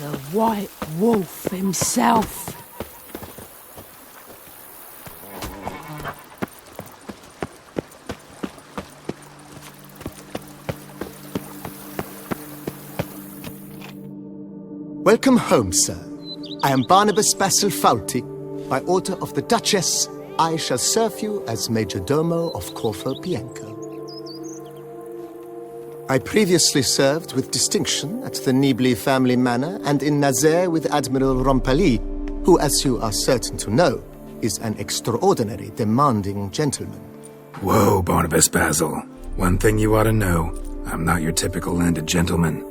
The White Wolf himself. Welcome home, sir. I am Barnabas Basil Faulty. By order of the Duchess, I shall serve you as Major Domo of Corvo, Bianco. I previously served with distinction at the Nibli family manor and in Nazaire with Admiral Rompali, who, as you are certain to know, is an extraordinary, demanding gentleman. Whoa, Barnabas Basil. One thing you ought to know. I'm not your typical landed gentleman.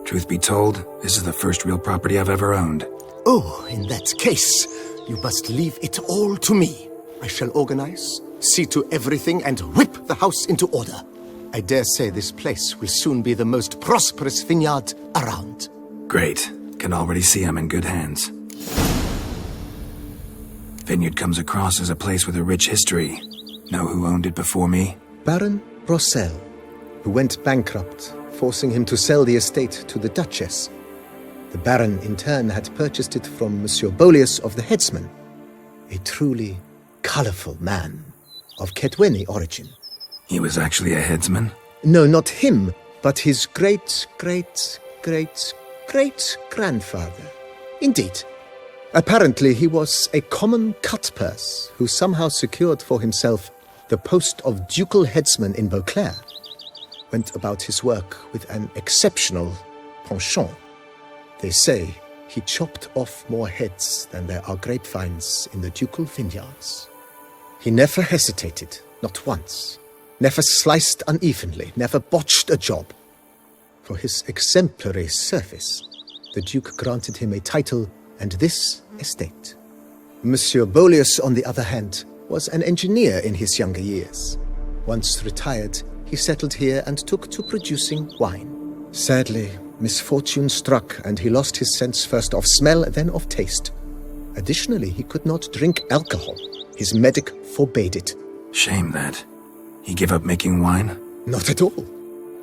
Truth be told, this is the first real property I've ever owned. Oh, in that case, you must leave it all to me. I shall organize, see to everything, and whip the house into order. I dare say this place will soon be the most prosperous vineyard around. Great. Can already see I'm in good hands. Vineyard comes across as a place with a rich history. Know who owned it before me? Baron Rossel, who went bankrupt, forcing him to sell the estate to the Duchess. The Baron, in turn, had purchased it from Monsieur Bolius of the Headsman, a truly colorful man of Ketweni origin. He was actually a headsman? No, not him, but his great-great-great-great-grandfather. Indeed. Apparently, he was a common cut-purse who somehow secured for himself the post of ducal headsman in Beauclair. Went about his work with an exceptional penchant. They say he chopped off more heads than there are grapevines in the ducal vineyards. He never hesitated, not once. Never sliced unevenly, never botched a job. For his exemplary service, the Duke granted him a title and this estate. Monsieur Bolius, on the other hand, was an engineer in his younger years. Once retired, he settled here and took to producing wine. Sadly, misfortune struck and he lost his sense first of smell, then of taste. Additionally, he could not drink alcohol. His medic forbade it. Shame that. He gave up making wine? Not at all.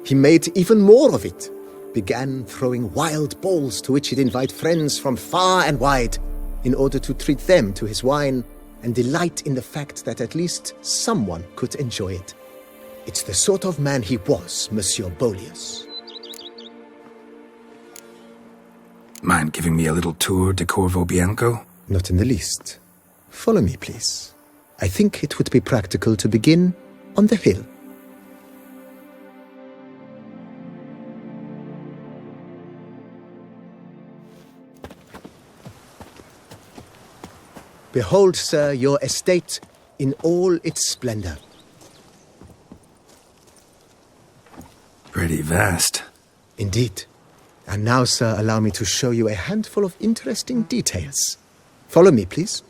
He made even more of it. Began throwing wild balls to which he'd invite friends from far and wide in order to treat them to his wine and delight in the fact that at least someone could enjoy it. It's the sort of man he was, Monsieur Bolius. Mind giving me a little tour de Corvo, Bianco? Not in the least. Follow me, please. I think it would be practical to begin on the hill. Behold, sir, your estate in all its splendor. Pretty vast. Indeed. And now, sir, allow me to show you a handful of interesting details. Follow me, please.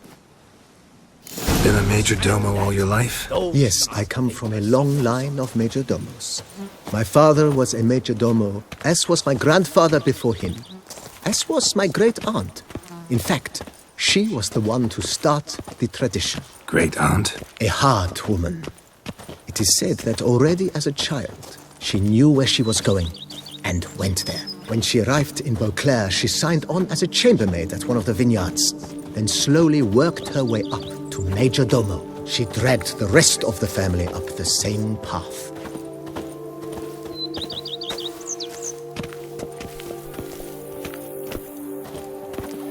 Been a major domo all your life? Yes, I come from a long line of major domos. My father was a major domo, as was my grandfather before him, as was my great-aunt. In fact, she was the one to start the tradition. Great-aunt? A hard woman. It is said that already as a child, she knew where she was going and went there. When she arrived in Beauclair, she signed on as a chambermaid at one of the vineyards, then slowly worked her way up to major domo. She dragged the rest of the family up the same path.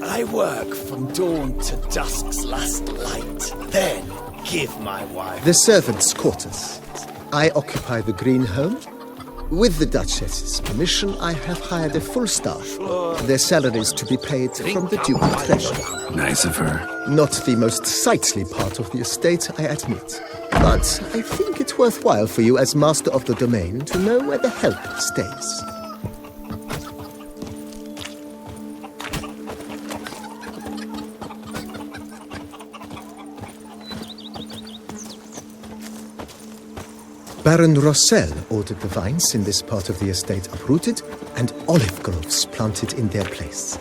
I work from dawn to dusk's last light, then give my wife... The servants' quarters. I occupy the green home. With the Duchess's permission, I have hired a full staff. Their salaries to be paid from the ducal treasury. Nice of her. Not the most sightly part of the estate, I admit. But I think it's worthwhile for you as master of the domain to know where the help stays. Baron Rossel ordered the vines in this part of the estate uprooted and olive groves planted in their place.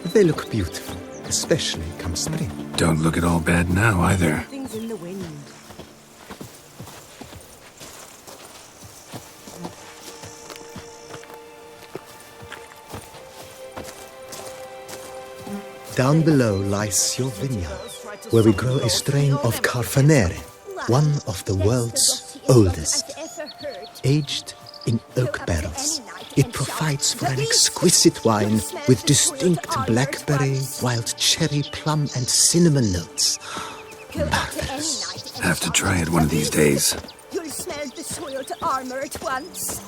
They look beautiful, especially come spring. Don't look at all bad now, either. Things in the wind. Down below lies your vineyard, where we grow a strain of Carfanere, one of the world's oldest. Aged in oak barrels, it provides for an exquisite wine with distinct blackberry, wild cherry, plum, and cinnamon notes. Marvelous. Have to try it one of these days. You'll smell the soiled armor at once.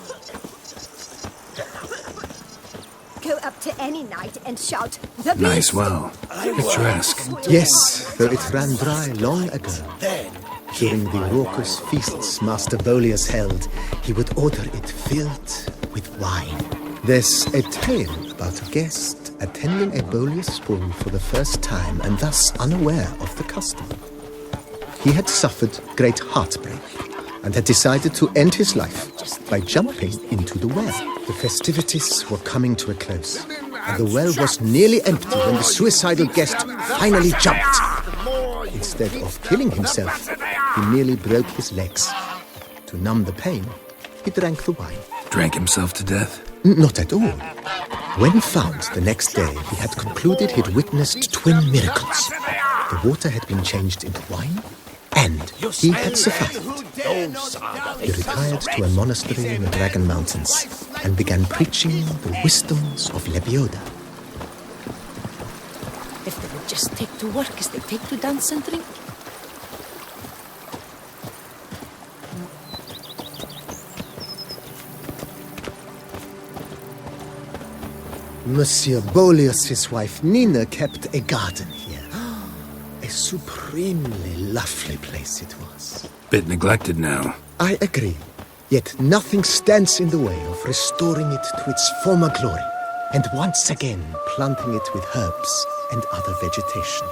Go up to any knight and shout, "The beast!" Nice well. Picturesque. Yes, though it ran dry long ago. During the raucous feasts Master Bolius held, he would order it filled with wine. There's a tale about a guest attending a Bolius ball for the first time and thus unaware of the custom. He had suffered great heartbreak and had decided to end his life by jumping into the well. The festivities were coming to a close, and the well was nearly empty when the suicidal guest finally jumped. Instead of killing himself, he nearly broke his legs. To numb the pain, he drank the wine. Drank himself to death? Not at all. When found the next day, he had concluded he'd witnessed twin miracles. The water had been changed into wine, and he had survived. He retired to a monastery in the Dragon Mountains and began preaching the wisdoms of Lebioda. If they would just take to work as they take to dance and drink. Monsieur Bolius's wife Nina kept a garden here. A supremely lovely place it was. Bit neglected now. I agree. Yet nothing stands in the way of restoring it to its former glory, and once again planting it with herbs and other vegetation.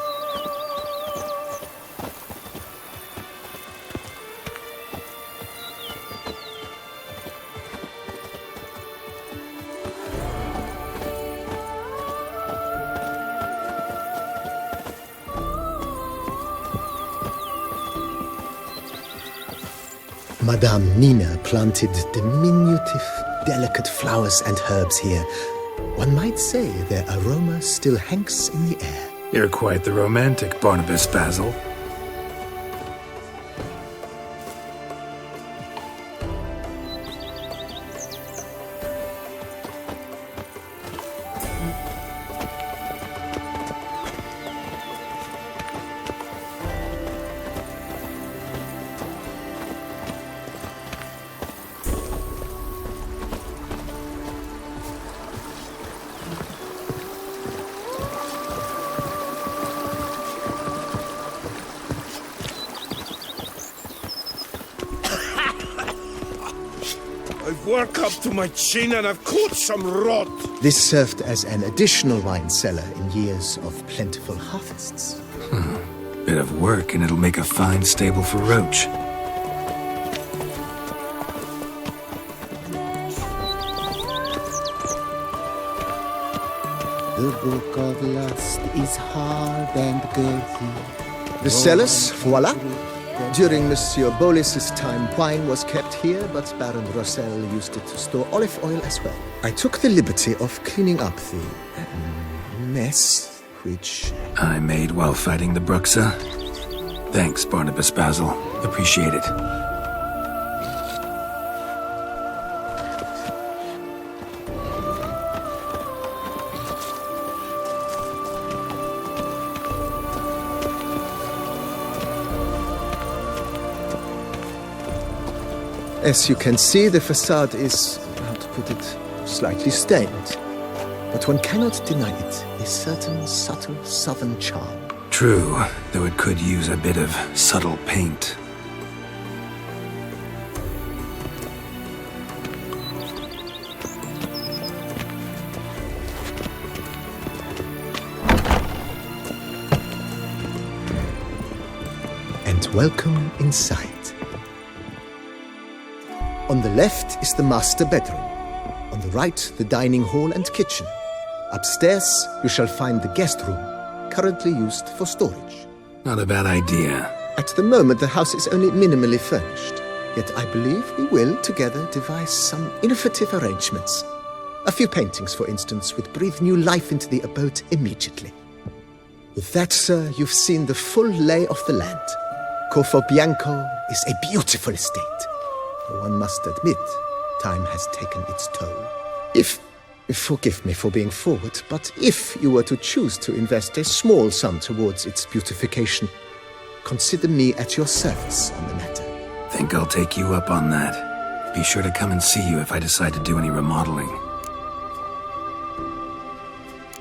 Madame Nina planted diminutive, delicate flowers and herbs here. One might say their aroma still hangs in the air. You're quite the romantic, Barnabas Basil. I've worked up to my chin and I've caught some rot. This served as an additional wine cellar in years of plentiful harvests. Bit of work and it'll make a fine stable for Roach. The book of lust is hard and girthy. The cellars, voila. During Monsieur Bolis's time, wine was kept here, but Baron Rossel used it to store olive oil as well. I took the liberty of cleaning up the mess, which... I made while fighting the Bruxa. Thanks, Barnabas Basil. Appreciate it. As you can see, the facade is, how to put it, slightly stained. But one cannot deny it, a certain subtle southern charm. True, though it could use a bit of subtle paint. And welcome inside. On the left is the master bedroom. On the right, the dining hall and kitchen. Upstairs, you shall find the guest room, currently used for storage. Not a bad idea. At the moment, the house is only minimally furnished. Yet I believe we will, together, devise some innovative arrangements. A few paintings, for instance, would breathe new life into the abode immediately. With that, sir, you've seen the full lay of the land. Corvo Bianco is a beautiful estate. One must admit, time has taken its toll. Forgive me for being forward, but if you were to choose to invest a small sum towards its beautification, consider me at your service on the matter. Think I'll take you up on that. Be sure to come and see you if I decide to do any remodeling.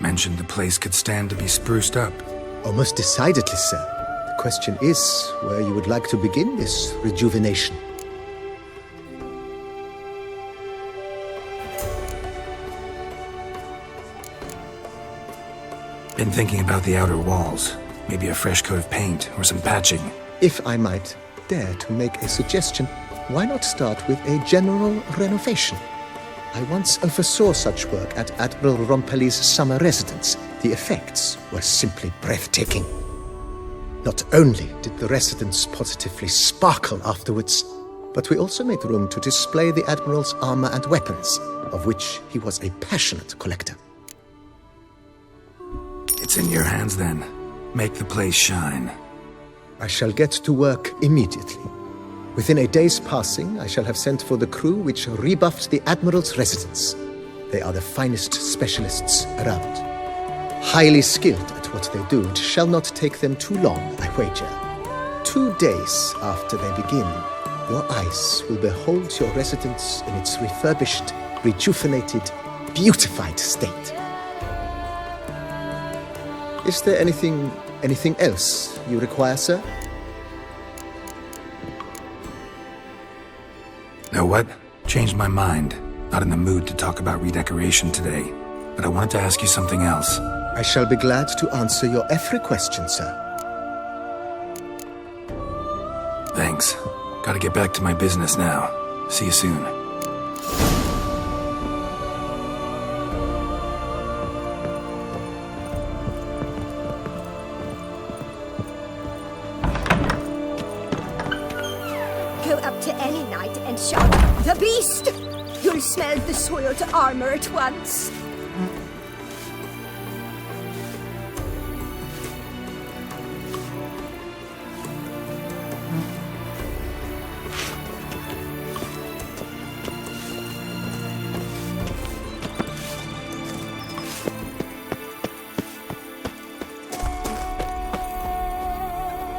Mentioned the place could stand to be spruced up. Oh, most decidedly, sir. The question is where you would like to begin this rejuvenation. Been thinking about the outer walls. Maybe a fresh coat of paint or some patching. If I might dare to make a suggestion, why not start with a general renovation? I once oversaw such work at Admiral Rompelli's summer residence. The effects were simply breathtaking. Not only did the residence positively sparkle afterwards, but we also made room to display the Admiral's armor and weapons, of which he was a passionate collector. It's in your hands then. Make the place shine. I shall get to work immediately. Within a day's passing, I shall have sent for the crew which rebuffed the Admiral's residence. They are the finest specialists around. Highly skilled at what they do, it shall not take them too long, I wager. 2 days after they begin, your eyes will behold your residence in its refurbished, rejuvenated, beautified state. Is there anything else you require, sir? Know what? Changed my mind. Not in the mood to talk about redecoration today. But I wanted to ask you something else. I shall be glad to answer your every question, sir. Thanks. Gotta get back to my business now. See you soon. Go up to any knight and shout, "The beast!" You'll smell the soiled armor at once.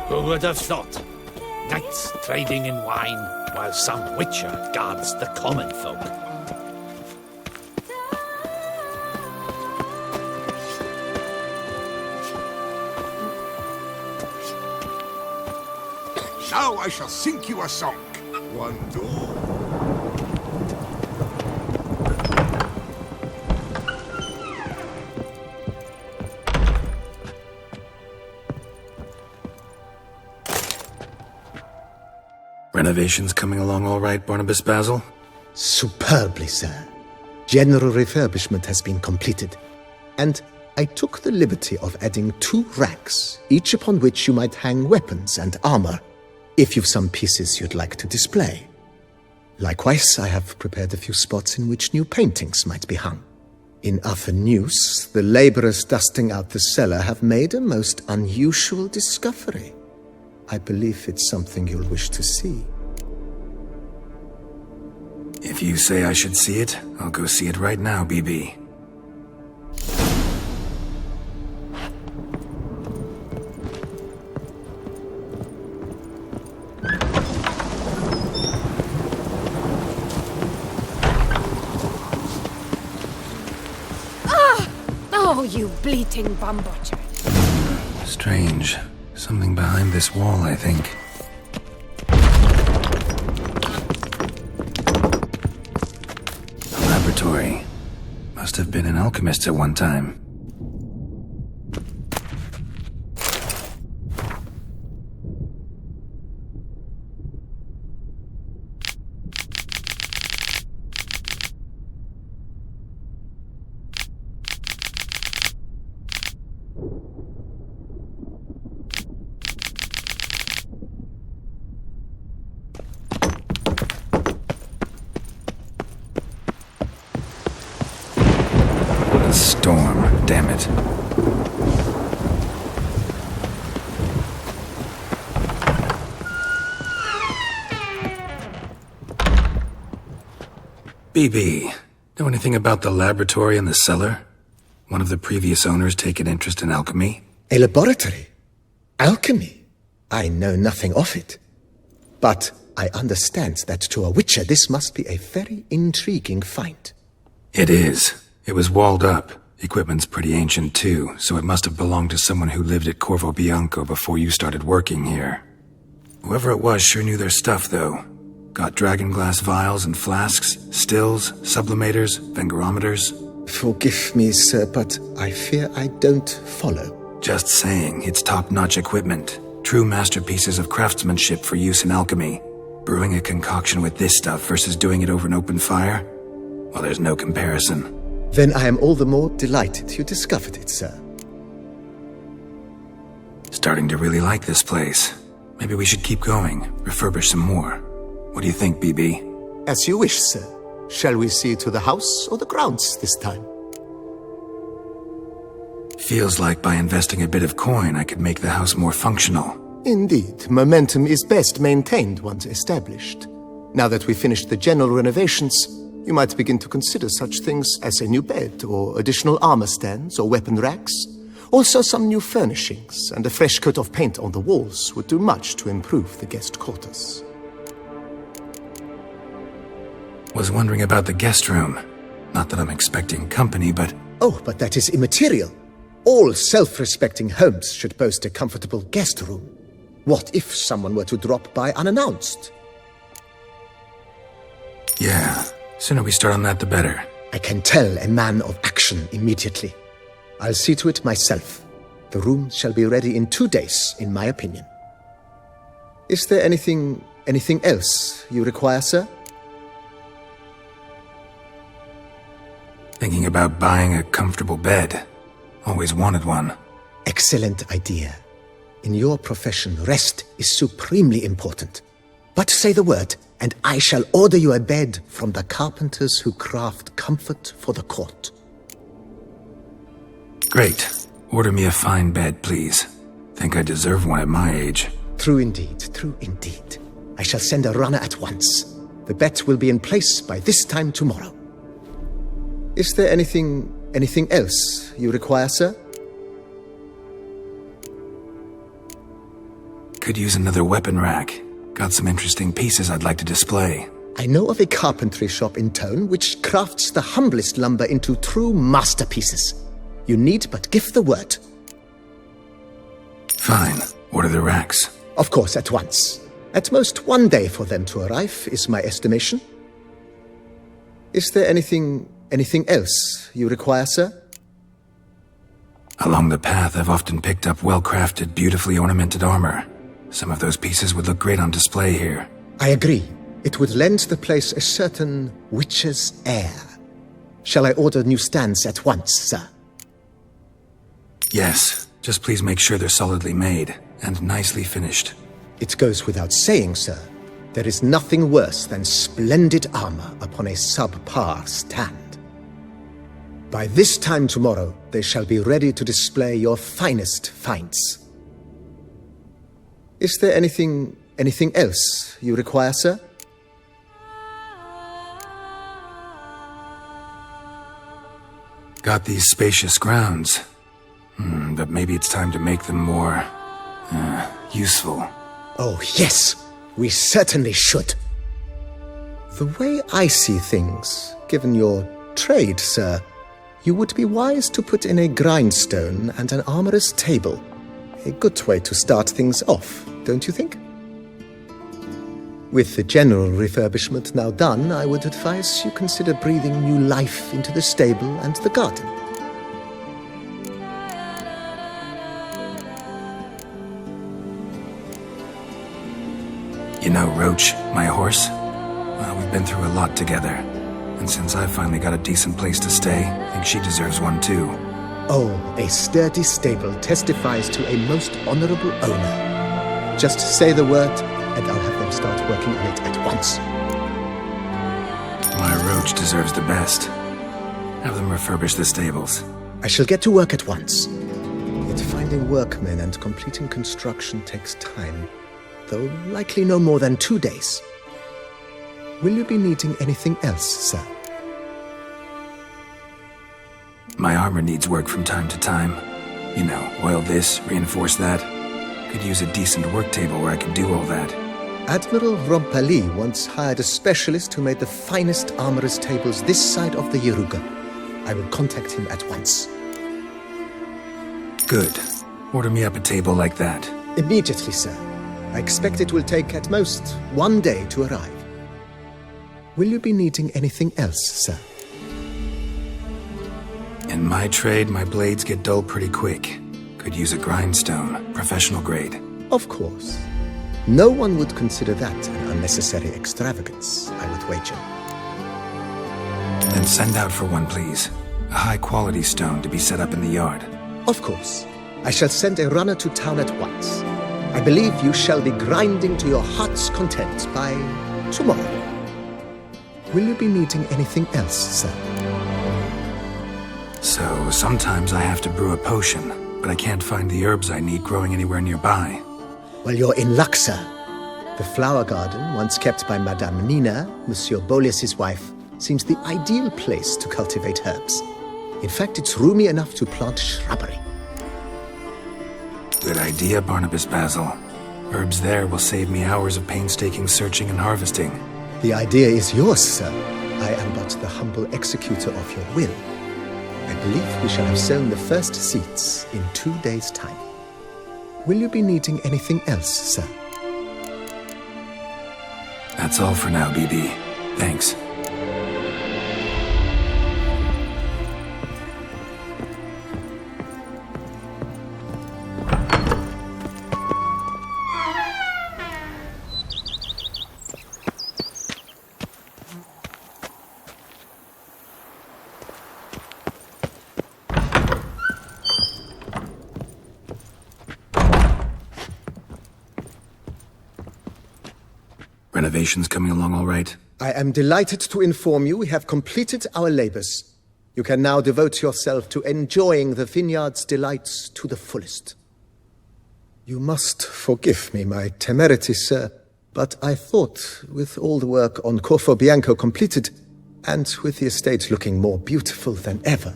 Who would have thought? Knights trading in wine, while some witcher guards the common folk. Now I shall sing you a song. 1, 2. Renovations coming along all right, Barnabas Basil? Superbly, sir. General refurbishment has been completed, and I took the liberty of adding 2 racks, each upon which you might hang weapons and armor, if you've some pieces you'd like to display. Likewise, I have prepared a few spots in which new paintings might be hung. In other news, the laborers dusting out the cellar have made a most unusual discovery. I believe it's something you'll wish to see. If you say I should see it, I'll go see it right now, BB. Oh, you bleating bum butcher. Strange. Something behind this wall, I think. A laboratory. Must have been an alchemist at one time. Storm, damn it. BB, know anything about the laboratory in the cellar? One of the previous owners take an interest in alchemy? A laboratory? Alchemy? I know nothing of it. But I understand that to a witcher this must be a very intriguing find. It is. It was walled up. Equipment's pretty ancient too, so it must have belonged to someone who lived at Corvo Bianco before you started working here. Whoever it was sure knew their stuff, though. Got dragonglass vials and flasks, stills, sublimators, vengerometers. Forgive me, sir, but I fear I don't follow. Just saying, it's top-notch equipment. True masterpieces of craftsmanship for use in alchemy. Brewing a concoction with this stuff versus doing it over an open fire? Well, there's no comparison. Then I am all the more delighted you discovered it, sir. Starting to really like this place. Maybe we should keep going, refurbish some more. What do you think, BB? As you wish, sir. Shall we see to the house or the grounds this time? Feels like by investing a bit of coin, I could make the house more functional. Indeed, momentum is best maintained once established. Now that we've finished the general renovations, you might begin to consider such things as a new bed, or additional armor stands, or weapon racks. Also some new furnishings, and a fresh coat of paint on the walls would do much to improve the guest quarters. Was wondering about the guest room. Not that I'm expecting company, but... Oh, but that is immaterial. All self-respecting homes should boast a comfortable guest room. What if someone were to drop by unannounced? Yeah, sooner we start on that the better. I can tell a man of action immediately. I'll see to it myself. The room shall be ready in 2 days, in my opinion. Is there anything else you require, sir? Thinking about buying a comfortable bed. Always wanted one. Excellent idea. In your profession, rest is supremely important. But say the word, and I shall order you a bed from the carpenters who craft comfort for the court. Great. Order me a fine bed, please. Think I deserve one at my age. True indeed, true indeed. I shall send a runner at once. The bet will be in place by this time tomorrow. Is there anything else you require, sir? Could use another weapon rack. Got some interesting pieces I'd like to display. I know of a carpentry shop in town which crafts the humblest lumber into true masterpieces. You need but give the word. Fine. Order the racks. Of course, at once. At most 1 day for them to arrive, is my estimation. Is there anything else you require, sir? Along the path, I've often picked up well-crafted, beautifully ornamented armor. Some of those pieces would look great on display here. I agree. It would lend the place a certain witcher's air. Shall I order new stands at once, sir? Yes. Just please make sure they're solidly made and nicely finished. It goes without saying, sir. There is nothing worse than splendid armor upon a subpar stand. By this time tomorrow, they shall be ready to display your finest finds. Is there anything else you require, sir? Got these spacious grounds. But maybe it's time to make them more... useful. Oh, yes! We certainly should. The way I see things, given your trade, sir, you would be wise to put in a grindstone and an armorer's table. A good way to start things off, don't you think? With the general refurbishment now done, I would advise you consider breathing new life into the stable and the garden. You know Roach, my horse? Well, we've been through a lot together. And since I've finally got a decent place to stay, I think she deserves one too. Oh, a sturdy stable testifies to a most honorable owner. Just say the word, and I'll have them start working on it at once. My Roach deserves the best. Have them refurbish the stables. I shall get to work at once. Yet finding workmen and completing construction takes time, though likely no more than 2 days. Will you be needing anything else, sir? My armor needs work from time to time. You know, oil this, reinforce that. Could use a decent work table where I could do all that. Admiral Rompali once hired a specialist who made the finest armorer's tables this side of the Yaruga. I will contact him at once. Good. Order me up a table like that. Immediately, sir. I expect it will take at most 1 day to arrive. Will you be needing anything else, sir? In my trade, my blades get dull pretty quick. Could use a grindstone, professional grade. Of course. No one would consider that an unnecessary extravagance, I would wager. Then send out for one, please. A high-quality stone to be set up in the yard. Of course. I shall send a runner to town at once. I believe you shall be grinding to your heart's content by tomorrow. Will you be needing anything else, sir? So, sometimes I have to brew a potion, but I can't find the herbs I need growing anywhere nearby. Well, you're in luck, sir. The flower garden, once kept by Madame Nina, Monsieur Boleus's wife, seems the ideal place to cultivate herbs. In fact, it's roomy enough to plant shrubbery. Good idea, Barnabas Basil. Herbs there will save me hours of painstaking searching and harvesting. The idea is yours, sir. I am but the humble executor of your will. I believe we shall have sown the first seeds in 2 days' time. Will you be needing anything else, sir? That's all for now, BB. Thanks. Renovations coming along all right? I am delighted to inform you we have completed our labors. You can now devote yourself to enjoying the vineyard's delights to the fullest. You must forgive me my temerity, sir, but I thought, with all the work on Corvo Bianco completed, and with the estate looking more beautiful than ever,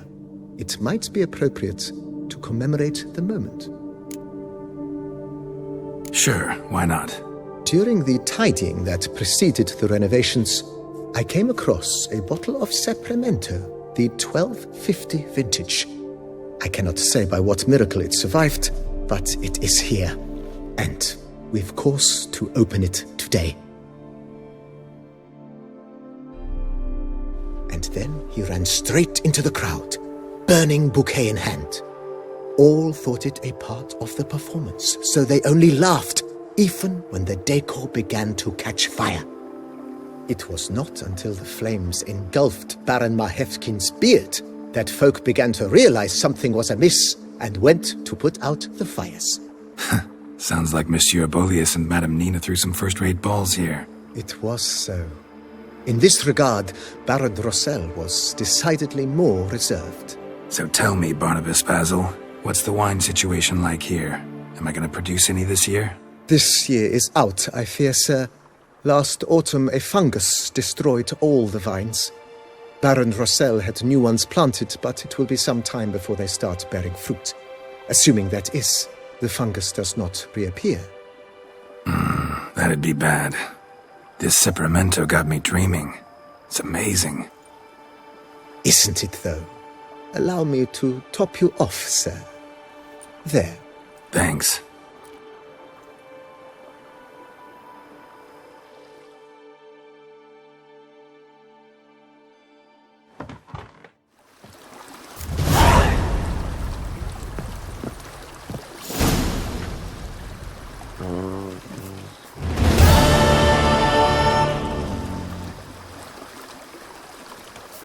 it might be appropriate to commemorate the moment. Sure, why not? During the tidying that preceded the renovations, I came across a bottle of Sapramento, the 1250 vintage. I cannot say by what miracle it survived, but it is here. And we've cause to open it today. And then he ran straight into the crowd, burning bouquet in hand. All thought it a part of the performance, so they only laughed, even when the decor began to catch fire. It was not until the flames engulfed Baron Mahevkin's beard that folk began to realize something was amiss and went to put out the fires. Sounds like Monsieur Boleus and Madame Nina threw some first-rate balls here. It was so. In this regard, Baron Rossel was decidedly more reserved. So tell me, Barnabas Basil, what's the wine situation like here? Am I going to produce any this year? This year is out, I fear, sir. Last autumn, a fungus destroyed all the vines. Baron Rossel had new ones planted, but it will be some time before they start bearing fruit. Assuming that is, the fungus does not reappear. That'd be bad. This Sapramento got me dreaming. It's amazing. Isn't it, though? Allow me to top you off, sir. There. Thanks.